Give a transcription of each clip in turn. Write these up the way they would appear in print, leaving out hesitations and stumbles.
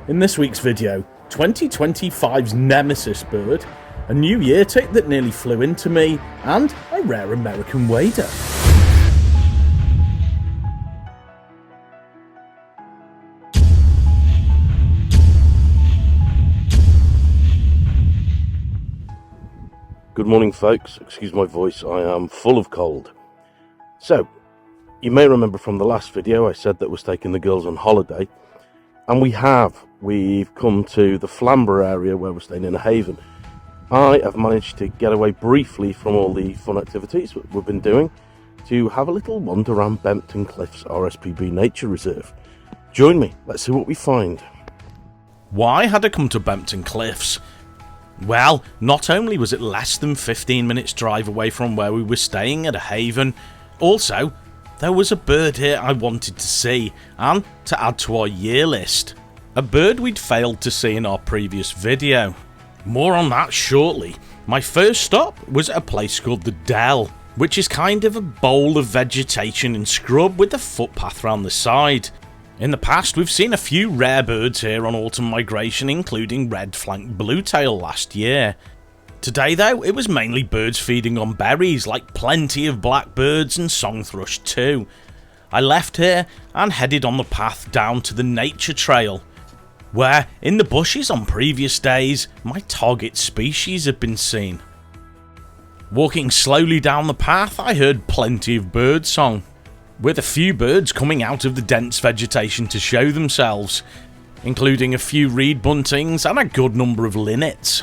In this week's video, 2025's Nemesis bird, a new year tick that nearly flew into me, and a rare American wader. Good morning folks, excuse my voice, I am full of cold. So, you may remember from the last video I said that was taking the girls on holiday, and we've come to the Flamborough area where we're staying in a haven. I have managed to get away briefly from all the fun activities that we've been doing to have a little wander around Bempton Cliffs RSPB Nature Reserve. Join me, let's see what we find. Why had I come to Bempton Cliffs? Well, not only was it less than 15 minutes drive away from where we were staying at a haven, also there was a bird here I wanted to see, and to add to our year list. A bird we'd failed to see in our previous video. More on that shortly. My first stop was at a place called the Dell, which is kind of a bowl of vegetation and scrub with a footpath round the side. In the past we've seen a few rare birds here on autumn migration, including red-flanked bluetail last year. Today though, it was mainly birds feeding on berries, like plenty of blackbirds and song thrush too. I left here and headed on the path down to the nature trail, where in the bushes on previous days my target species had been seen. Walking slowly down the path, I heard plenty of bird song, with a few birds coming out of the dense vegetation to show themselves, including a few reed buntings and a good number of linnets.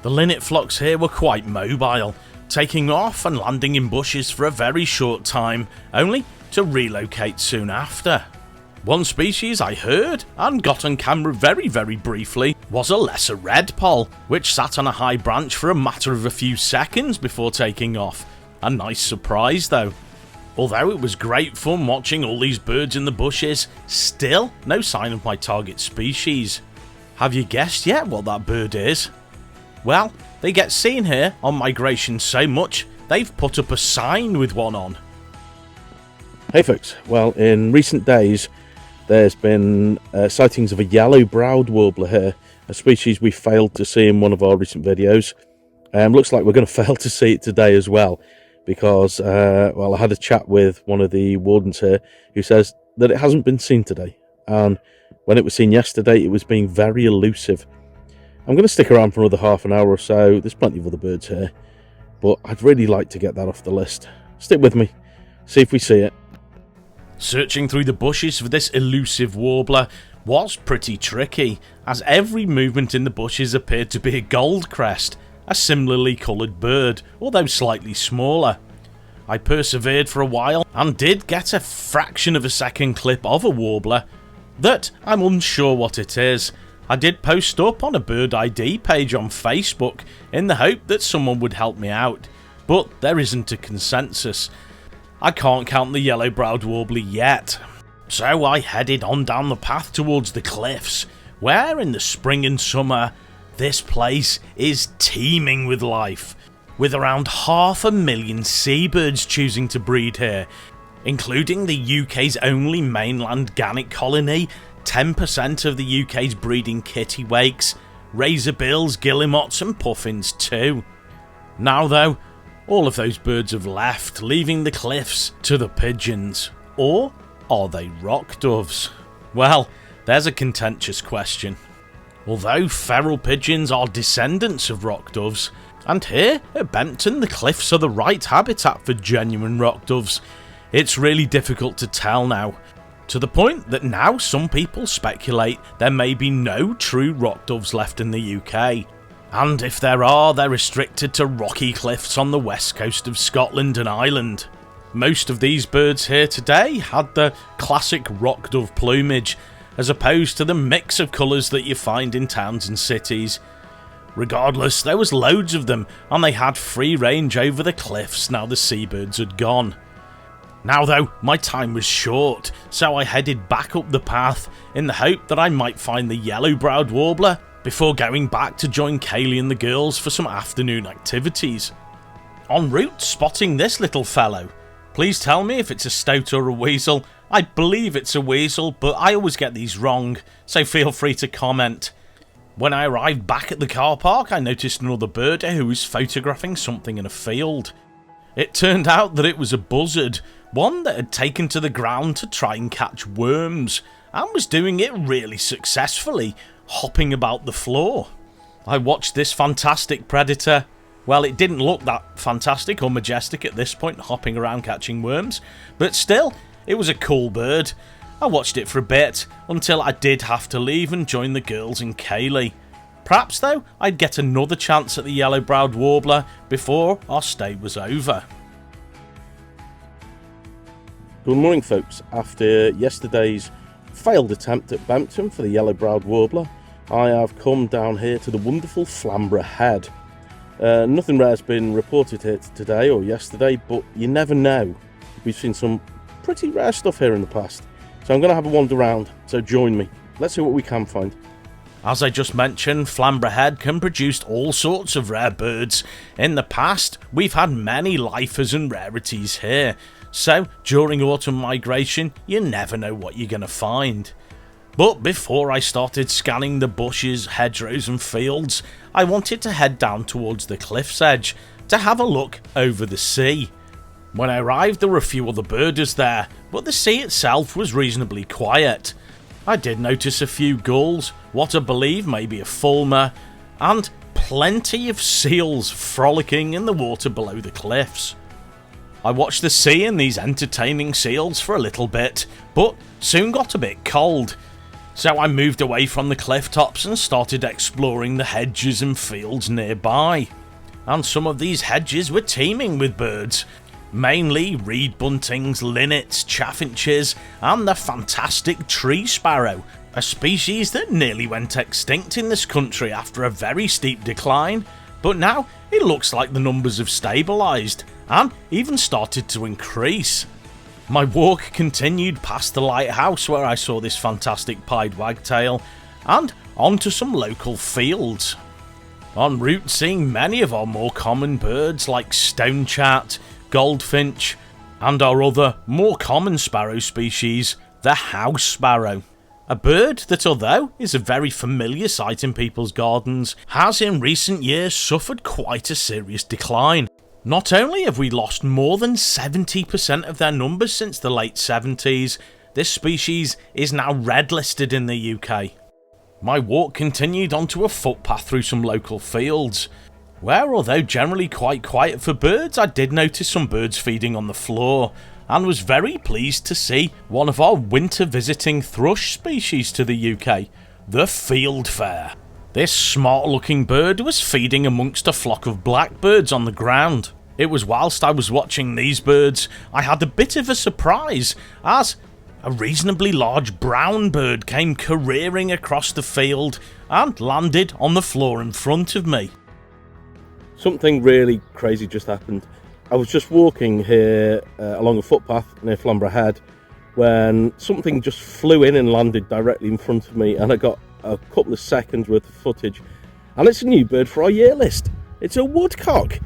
The linnet flocks here were quite mobile, taking off and landing in bushes for a very short time, only to relocate soon after. One species I heard and got on camera very briefly was a lesser redpoll, which sat on a high branch for a matter of a few seconds before taking off. A nice surprise though. Although it was great fun watching all these birds in the bushes, still no sign of my target species. Have you guessed yet what that bird is? Well, they get seen here on migration so much, they've put up a sign with one on. Hey folks, well in recent days there's been sightings of a yellow-browed warbler here, a species we failed to see in one of our recent videos. Looks like we're going to fail to see it today as well, because well, I had a chat with one of the wardens here who says that it hasn't been seen today, and when it was seen yesterday it was being very elusive. I'm going to stick around for another half an hour or so. There's plenty of other birds here, but I'd really like to get that off the list. Stick with me, see if we see it. Searching through the bushes for this elusive warbler was pretty tricky, as every movement in the bushes appeared to be a goldcrest, a similarly coloured bird, although slightly smaller. I persevered for a while and did get a fraction of a second clip of a warbler that I'm unsure what it is. I did post up on a bird ID page on Facebook in the hope that someone would help me out, but there isn't a consensus. I can't count the yellow-browed warbler yet. So I headed on down the path towards the cliffs, where in the spring and summer this place is teeming with life, with around 500,000 seabirds choosing to breed here, including the UK's only mainland gannet colony, 10% of the UK's breeding kittiwakes, razorbills, guillemots and puffins too. Now though, all of those birds have left, leaving the cliffs to the pigeons. Or are they rock doves? Well, there's a contentious question. Although feral pigeons are descendants of rock doves, and here at Bempton the cliffs are the right habitat for genuine rock doves, it's really difficult to tell now. To the point that now some people speculate there may be no true rock doves left in the UK. And if there are, they're restricted to rocky cliffs on the west coast of Scotland and Ireland. Most of these birds here today had the classic rock dove plumage, as opposed to the mix of colours that you find in towns and cities. Regardless, there was loads of them, and they had free range over the cliffs now the seabirds had gone. Now though, my time was short, so I headed back up the path in the hope that I might find the yellow-browed warbler before going back to join Kaylee and the girls for some afternoon activities. En route, spotting this little fellow. Please tell me if it's a stoat or a weasel, I believe it's a weasel, but I always get these wrong, so feel free to comment. When I arrived back at the car park, I noticed another birder who was photographing something in a field. It turned out that it was a buzzard, one that had taken to the ground to try and catch worms, and was doing it really successfully, hopping about the floor. I watched this fantastic predator. Well, it didn't look that fantastic or majestic at this point, hopping around catching worms, but still, it was a cool bird. I watched it for a bit, until I did have to leave and join the girls and Kaylee. Perhaps though, I'd get another chance at the yellow-browed warbler before our stay was over. Good morning, folks. After yesterday's failed attempt at Bampton for the yellow-browed warbler, I have come down here to the wonderful Flamborough Head. Nothing rare has been reported here today or yesterday, but you never know. We've seen some pretty rare stuff here in the past, so I'm going to have a wander around, so join me. Let's see what we can find. As I just mentioned, Flamborough Head can produce all sorts of rare birds. In the past, we've had many lifers and rarities here, so during autumn migration, you never know what you're going to find. But before I started scanning the bushes, hedgerows and fields, I wanted to head down towards the cliff's edge to have a look over the sea. When I arrived, there were a few other birders there, but the sea itself was reasonably quiet. I did notice a few gulls, what I believe may be a fulmar, and plenty of seals frolicking in the water below the cliffs. I watched the sea and these entertaining seals for a little bit, but soon got a bit cold. So I moved away from the cliff tops and started exploring the hedges and fields nearby. And some of these hedges were teeming with birds, mainly reed buntings, linnets, chaffinches, and the fantastic tree sparrow, a species that nearly went extinct in this country after a very steep decline, but now it looks like the numbers have stabilised and even started to increase. My walk continued past the lighthouse where I saw this fantastic pied wagtail and onto some local fields. En route, seeing many of our more common birds like stonechat, goldfinch, and our other more common sparrow species, the house sparrow. A bird that, although is a very familiar sight in people's gardens, has in recent years suffered quite a serious decline. Not only have we lost more than 70% of their numbers since the late 70s, this species is now red listed in the UK. My walk continued onto a footpath through some local fields, where although generally quite quiet for birds, I did notice some birds feeding on the floor, and was very pleased to see one of our winter visiting thrush species to the UK, the fieldfare. This smart looking bird was feeding amongst a flock of blackbirds on the ground. It was whilst I was watching these birds, I had a bit of a surprise, as a reasonably large brown bird came careering across the field and landed on the floor in front of me. Something really crazy just happened. I was just walking here along a footpath near Flamborough Head when something just flew in and landed directly in front of me, and I got a couple of seconds worth of footage, and it's a new bird for our year list. It's a woodcock.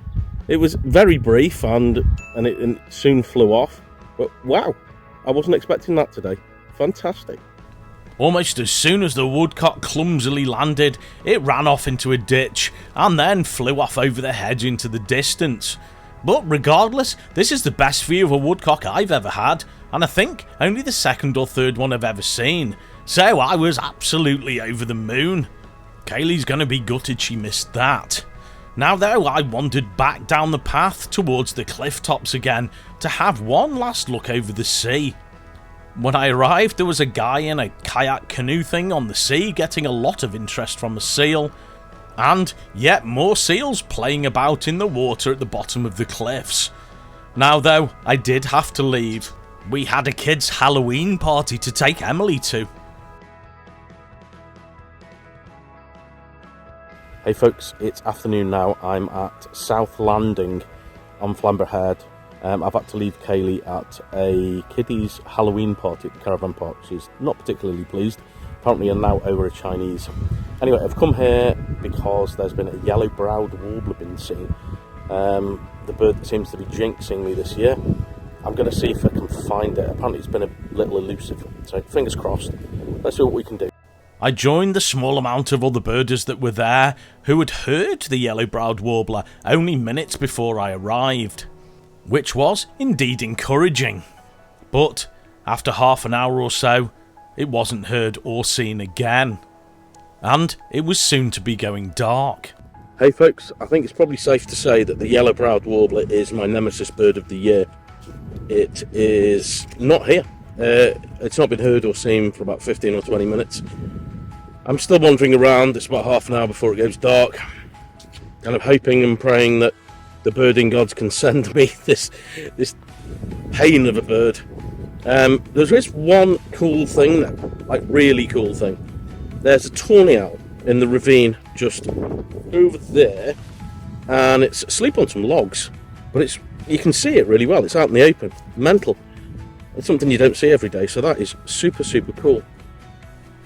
It was very brief and it soon flew off, but wow, I wasn't expecting that today. Fantastic. Almost as soon as the woodcock clumsily landed, it ran off into a ditch and then flew off over the hedge into the distance. But regardless, this is the best view of a woodcock I've ever had, and I think only the second or third one I've ever seen, so I was absolutely over the moon. Kaylee's gonna be gutted she missed that. Now though, I wandered back down the path towards the cliff tops again to have one last look over the sea. When I arrived, there was a guy in a kayak canoe thing on the sea getting a lot of interest from a seal, and yet more seals playing about in the water at the bottom of the cliffs. Now though, I did have to leave. We had a kids' Halloween party to take Emily to. Hey folks, it's afternoon now. I'm at South Landing on Flamborough Head. I've had to leave Kaylee at a kiddies Halloween party at the caravan park. She's not particularly pleased. Apparently are now over a Chinese. Anyway, I've come here because there's been a yellow-browed warbler been seen. The bird that seems to be jinxing me this year. I'm going to see if I can find it. Apparently it's been little elusive. So fingers crossed. Let's see what we can do. I joined the small amount of other birders that were there who had heard the yellow-browed warbler only minutes before I arrived, which was indeed encouraging. But after half an hour or so, it wasn't heard or seen again, and it was soon to be going dark. Hey folks, I think it's probably safe to say that the yellow-browed warbler is my nemesis bird of the year. It is not here. It's not been heard or seen for about 15 or 20 minutes. I'm still wandering around. It's about half an hour before it goes dark, kind of hoping and praying that the birding gods can send me this pain of a bird. There is one cool thing, like really cool thing. There's a tawny owl in the ravine just over there, and it's asleep on some logs, but you can see it really well. It's out in the open. Mental. It's something you don't see every day, so that is super, super cool.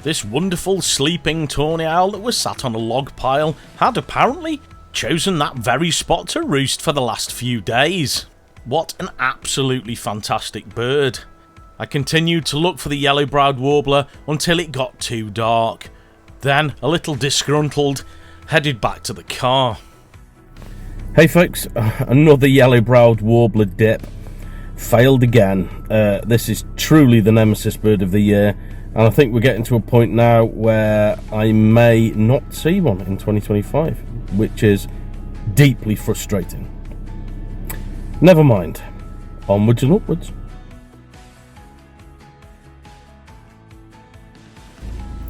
This wonderful sleeping tawny owl that was sat on a log pile had apparently chosen that very spot to roost for the last few days. What an absolutely fantastic bird. I continued to look for the yellow-browed warbler until it got too dark. Then, a little disgruntled, headed back to the car. Hey folks, another yellow-browed warbler dip. Failed again. This is truly the nemesis bird of the year. And I think we're getting to a point now where I may not see one in 2025, which is deeply frustrating. Never mind. Onwards and upwards.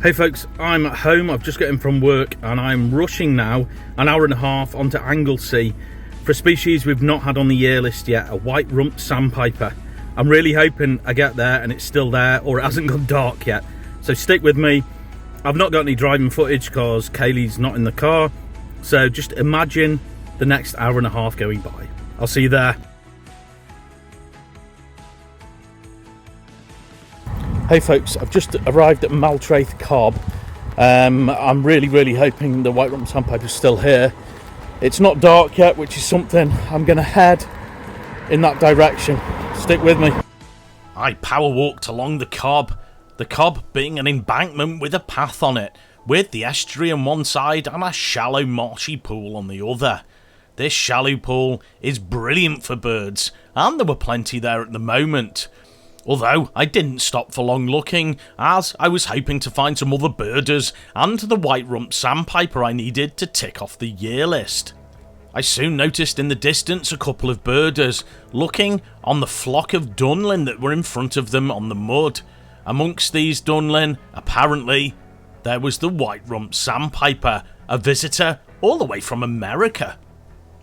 Hey folks, I'm at home. I've just got in from work and I'm rushing now an hour and a half onto Anglesey for a species we've not had on the year list yet, a white-rumped sandpiper. I'm really hoping I get there and it's still there, or it hasn't gone dark yet. So stick with me. I've not got any driving footage because Kaylee's not in the car. So just imagine the next hour and a half going by. I'll see you there. Hey folks, I've just arrived at Maltraith Cobb. I'm really hoping the white-rumped sandpiper's still here. It's not dark yet, which is something. I'm going to head in that direction. Stick with me. I power walked along the cob being an embankment with a path on it, with the estuary on one side and a shallow marshy pool on the other. This shallow pool is brilliant for birds, and there were plenty there at the moment. Although I didn't stop for long looking, as I was hoping to find some other birders and the white-rumped sandpiper I needed to tick off the year list. I soon noticed in the distance a couple of birders looking on the flock of dunlin that were in front of them on the mud. Amongst these dunlin, apparently, there was the white-rumped sandpiper, a visitor all the way from America.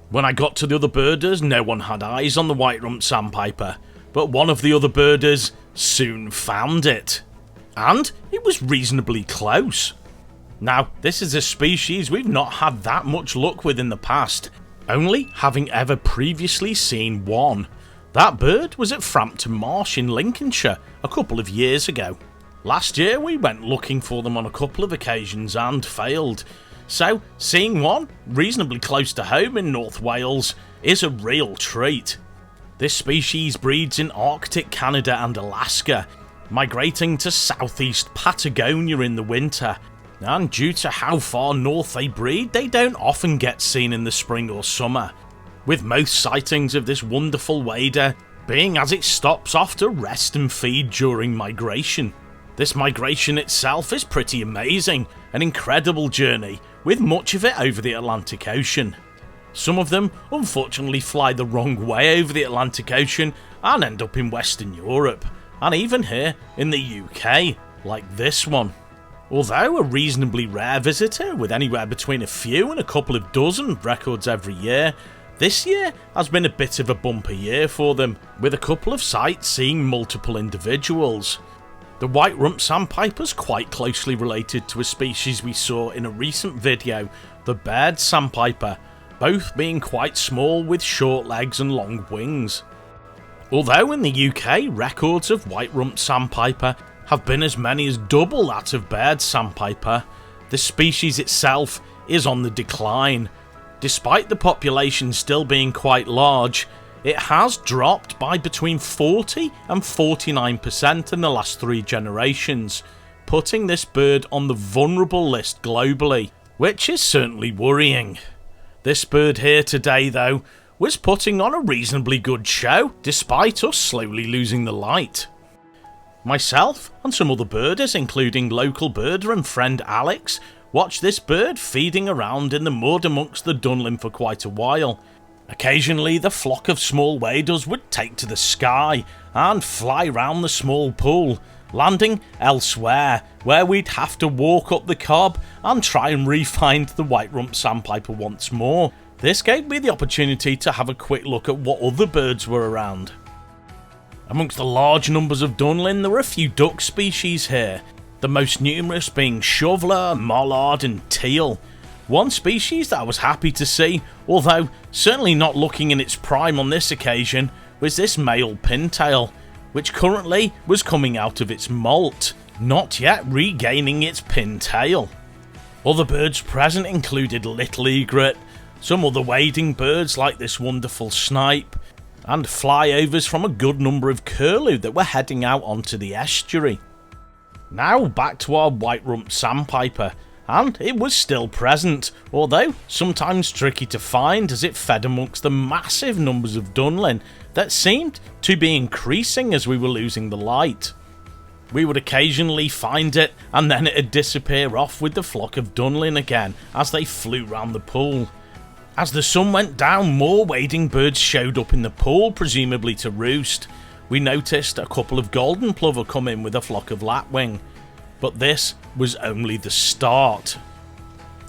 When I got to the other birders, no one had eyes on the white-rumped sandpiper, but one of the other birders soon found it. And it was reasonably close. Now, this is a species we've not had that much luck with in the past, only having ever previously seen one. That bird was at Frampton Marsh in Lincolnshire a couple of years ago. Last year we went looking for them on a couple of occasions and failed, so seeing one reasonably close to home in North Wales is a real treat. This species breeds in Arctic Canada and Alaska, migrating to southeast Patagonia in the winter, and due to how far north they breed, they don't often get seen in the spring or summer, with most sightings of this wonderful wader being as it stops off to rest and feed during migration. This migration itself is pretty amazing, an incredible journey, with much of it over the Atlantic Ocean. Some of them unfortunately fly the wrong way over the Atlantic Ocean and end up in Western Europe, and even here in the UK, like this one. Although a reasonably rare visitor, with anywhere between a few and a couple of dozen records every year, this year has been a bit of a bumper year for them, with a couple of sites seeing multiple individuals. The white-rumped sandpiper's quite closely related to a species we saw in a recent video, the Baird sandpiper, both being quite small with short legs and long wings. Although in the UK records of white-rumped sandpiper have been as many as double that of Baird sandpiper, the species itself is on the decline. Despite the population still being quite large, it has dropped by between 40 and 49% in the last 3 generations, putting this bird on the vulnerable list globally, which is certainly worrying. This bird here today, though, was putting on a reasonably good show, despite us slowly losing the light. Myself and some other birders, including local birder and friend Alex, watched this bird feeding around in the mud amongst the Dunlin for quite a while. Occasionally the flock of small waders would take to the sky and fly round the small pool, landing elsewhere where we'd have to walk up the cob and try and re-find the white-rumped sandpiper once more. This gave me the opportunity to have a quick look at what other birds were around. Amongst the large numbers of Dunlin, there were a few duck species here, the most numerous being shoveler, mallard and teal. One species that I was happy to see, although certainly not looking in its prime on this occasion, was this male pintail, which currently was coming out of its molt, not yet regaining its pintail. Other birds present included little egret, some other wading birds like this wonderful snipe, and flyovers from a good number of curlew that were heading out onto the estuary. Now back to our white-rumped sandpiper, and it was still present, although sometimes tricky to find as it fed amongst the massive numbers of Dunlin that seemed to be increasing as we were losing the light. We would occasionally find it, and then it'd disappear off with the flock of Dunlin again as they flew round the pool. As the sun went down, more wading birds showed up in the pool, presumably to roost. We noticed a couple of golden plover come in with a flock of lapwing, but this was only the start.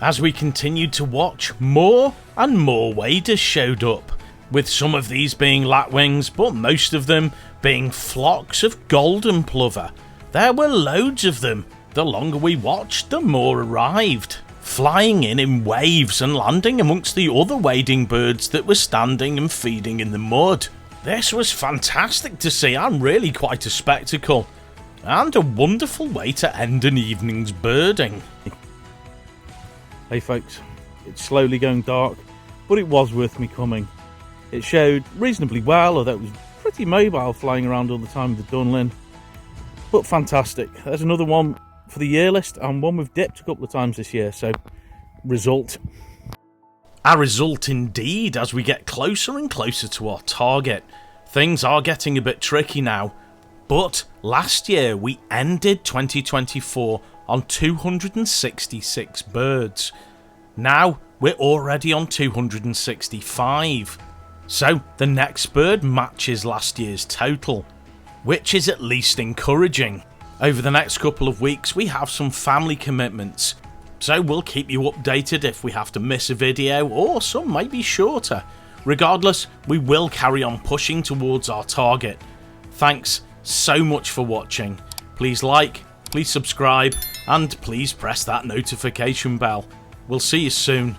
As we continued to watch, more and more waders showed up, with some of these being lapwings, but most of them being flocks of golden plover. There were loads of them. The longer we watched, the more arrived, flying in waves and landing amongst the other wading birds that were standing and feeding in the mud. This was fantastic to see and really quite a spectacle, and a wonderful way to end an evening's birding. Hey folks, it's slowly going dark, but it was worth me coming. It showed reasonably well, although it was pretty mobile flying around all the time with the Dunlin. But fantastic. There's another one for the year list, and one we've dipped a couple of times this year, so result. A result indeed, as we get closer and closer to our target. Things are getting a bit tricky now, but last year we ended 2024 on 266 birds. Now we're already on 265. So the next bird matches last year's total, which is at least encouraging. Over the next couple of weeks we have some family commitments, so we'll keep you updated if we have to miss a video, or some might be shorter. Regardless, we will carry on pushing towards our target. Thanks so much for watching. Please like, please subscribe, and please press that notification bell. We'll see you soon.